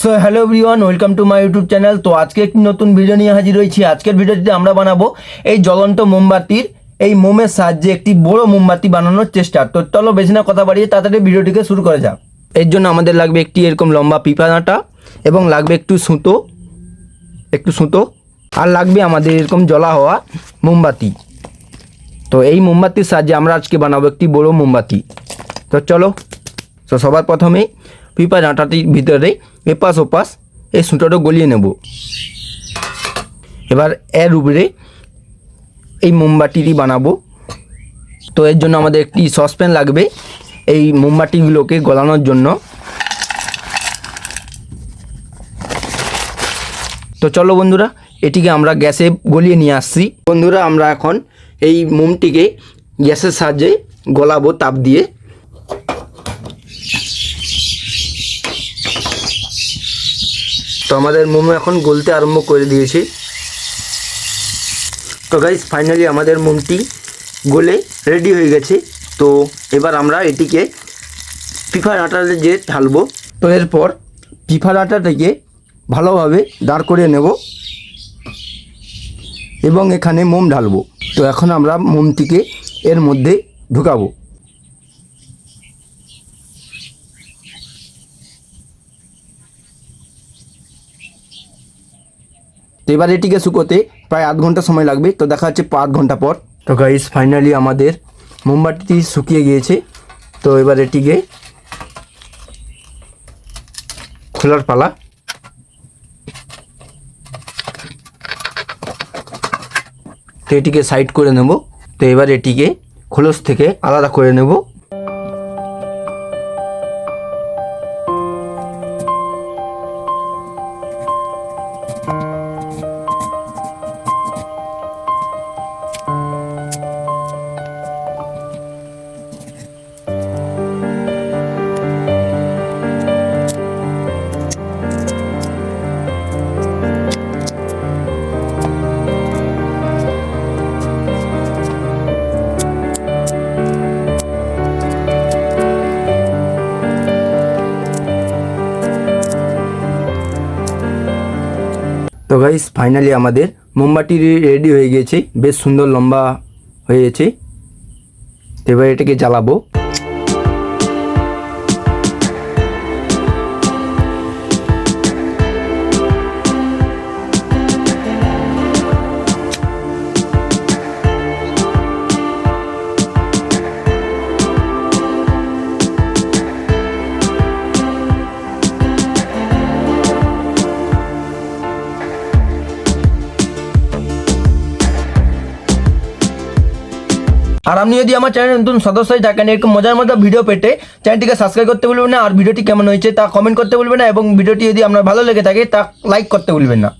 So hello everyone, welcome to my YouTube channel. তো আজকে একটি নতুন ভিডিও নিয়ে হাজির হয়েছি। আজকের ভিডিওটিতে আমরা বানাবো এই জ্বলন্ত মোমবাতির এই মোমের সাহায্যে একটি বড় মোমবাতি বানানোর চেষ্টা। তো চলো বেশি না কথা বাড়িয়ে তাড়াতাড়ি ভিডিওটিকে শুরু করা যাক। এর জন্য আমাদের লাগবে একটি এরকম লম্বা পিঁপা ডাঁটা এবং লাগবে একটু সুতো আর লাগবে আমাদের এরকম জ্বলা হওয়া মোমবাতি। তো এই মোমবাতির সাহায্যে আমরা আজকে বানাবো একটি বড় মোমবাতি। তো চলো। তো সবার প্রথমে পিঁপা ডাঁটাটির ভিতরে এপাশ ওপাশ এই সুতোটা গলিয়ে নেব। এবার এর উপরে এই মোমবাতিটি বানাবো। তো এর জন্য আমাদের একটি সসপ্যান লাগবে এই মোমবাতিগুলোকে গলানোর জন্য। তো চলো বন্ধুরা, এটিকে আমরা গ্যাসে গলিয়ে নিয়ে আসছি। বন্ধুরা, আমরা এখন এই মোমটিকে গ্যাসের সাহায্যে গলাবো তাপ দিয়ে। তো আমাদের মোমো এখন গলতে আরম্ভ করে দিয়েছে। তো গাইস, ফাইনালি আমাদের মোমটি গলে রেডি হয়ে গেছে। তো এবার আমরা এটিকে পিঁপা ডাঁটাতে যে ঢালবো। তো এরপর পিঁপা ডাঁটাটাকে ভালোভাবে দাঁড় করিয়ে নেব এবং এখানে মোম ঢালবো। তো এখন আমরা মোমটিকে এর মধ্যে ঢুকাবো। তো এবার এটিকে শুকোতে প্রায় আধ ঘন্টা সময় লাগবে। তো দেখা হচ্ছে 5 ঘন্টা পর। তো গাইস, ফাইনালি আমাদের মোমবাতিটি শুকিয়ে গিয়েছে। তো এবার এটিকে খোলার পালা। তো এটিকে সাইড করে নেব। তো এবার এটিকে খোলস থেকে আলাদা করে নেব। তো গাইস, ফাইনালি আমাদের মোমবাতি রেডি হয়ে গিয়েছে, বেশ সুন্দর লম্বা হয়েছে। তো এবার এটাকে জ্বালাবো। আর আপনি যদি আমার চ্যানেল নতুন সদস্য হয়ে থাকেন, এরকম মজার মজার ভিডিও পেতে চ্যানেলটিকে সাবস্ক্রাইব করতে ভুলবেন না। আর ভিডিওটি কেমন হয়েছে তা কমেন্ট করতে ভুলবেন না এবং ভিডিওটি যদি আপনার ভালো লেগে থাকে তা লাইক করতে ভুলবেন না।